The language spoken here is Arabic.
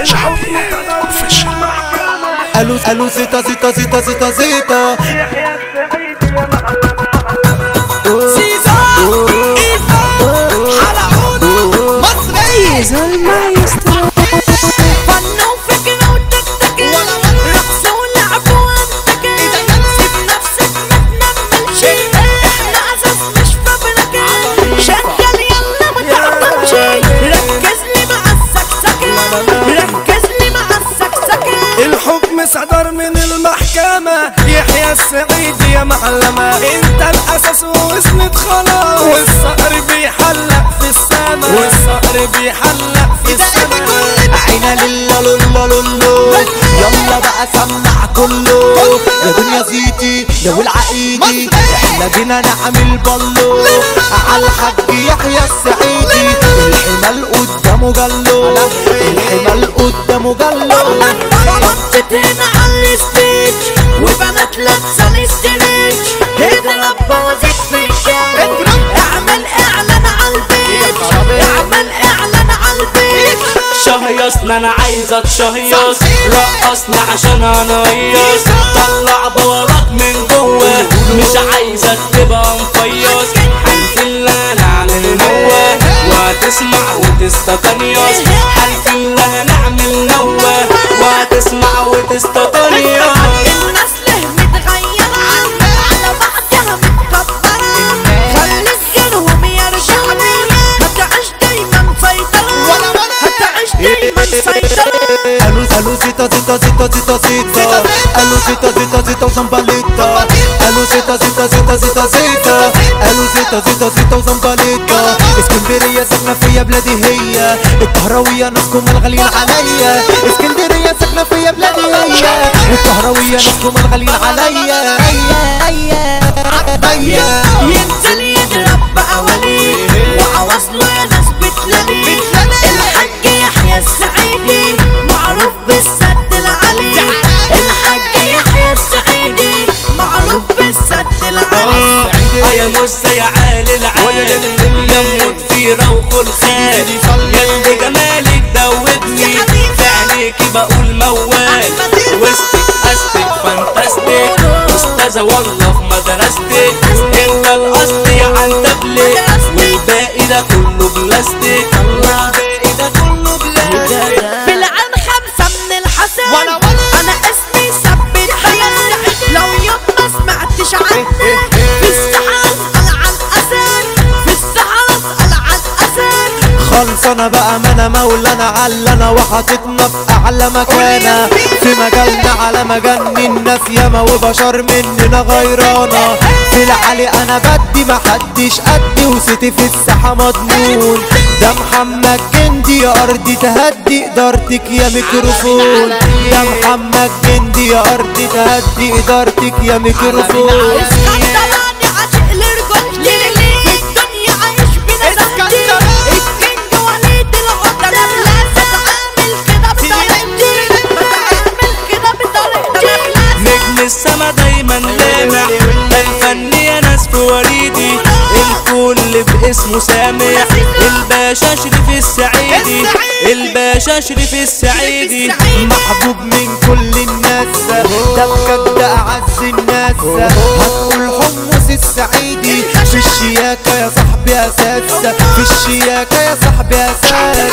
شعبي اوفيشال. قالوا زيتا زيتا زيتا زيتا زيتا المايسترو فنوا فكرة وتكتكي رقص ولعب وانتكي سيب نفسك ما تنملش احنا اساس مش فبركة شغل يلا ما تعطلش ركز لي مع السكسكة ركز لي مع السكسكة. الحكم صدر من المحكمة يحيى السعيدي يا معلمة انت الاساس واسند خلاص والصقر بيحلق في السما والصقر بيحلق في السما. عينا للا للا للا يلا بقى سمع كله يا دنيا زيتي يا والعقيدي احنا جينا نعمل بلو على الحاج يحيى السعيدي الحمال قدامه جلو الحمال قدامه جلو. حطت هنا على الستيج وبنات لابسه الاستريتش اضرب بوازيك في الشارع اعمل اعلان على البيت اعمل اعلان على البيت. شهيصنا انا عايزة تشهيص رقصنا عشان هنهيص طلع بوراك من جوه مش عايزك تبقى مفيص حنفلنا نعمل نوة وهتسمع وتستقنيص حنفلنا نعمل نوة وهتسمع وتستقنيص. الناس ليه متغيرة على بعضها متكبرة خلي غيرهم يرجعوا هتعيش دايما مسيطرة هتعيش دايما مسيطرة. قالوا زيتا زيتا زيتا زيتا زيتا قالوا زيتا زيتا زيتا وزنبليتا قالوا زيتا زيتا زيتا زيتا زيتا قالوا زيتا زيتا زيتا وزنبليتا. اسكندرية ساكنة فيا بلادي هي القهراوية ناسكم الغاليين عليا اسكندرية ساكنة فيا بلادي هي القهراوية ناسكم الغاليين عليا ينزل يضرب بقواليد وعواصله يا ناس بتلاقيه الحاج يحيى السعيدي معروف بالسد العالي الحاج يحيى السعيدي معروف بالسد العالي. يا موسى يا عالي العالي يا مدفيرة وخلخال يا جمالك دوبني في عينيكي بقول موال وسطك أستك فانتاستيك أستاذة والله في مدرستك انت الأصل يا عنتبلك والباقي ده كله بلاستيك والباقي ده كله بلاستيك. بالعين 5 من الحسن انا اسمي ثبت حياتي لو يوم ما سمعتش عني في السحاب اسأل عن اسد في السحاب اسأل عن اسد. خلصنا بقى ما انا مولانا علنا وحاططنا في اعلى مكانه في مجالنا على مجال الناس ياما وبشر مننا غيرانا في العالي انا بدي محدش قدي وسيتي في الساحه مضمون ده محمد جندي يا ارضي تهدي ادارتك يا ميكروفون ده محمد جندي يا ارضي تهدي ادارتك يا ميكروفون. السما دايما لامع الفن يا ناس في وريدي الكل باسمه سامع الباشا شريف السعيدي الباشا شريف السعيدي محبوب من كل الناس ده بجد اعز الناس هتقول حمص السعيدي في الشياكة يا صاحبي اساس في الشياكة يا صاحبي اساس.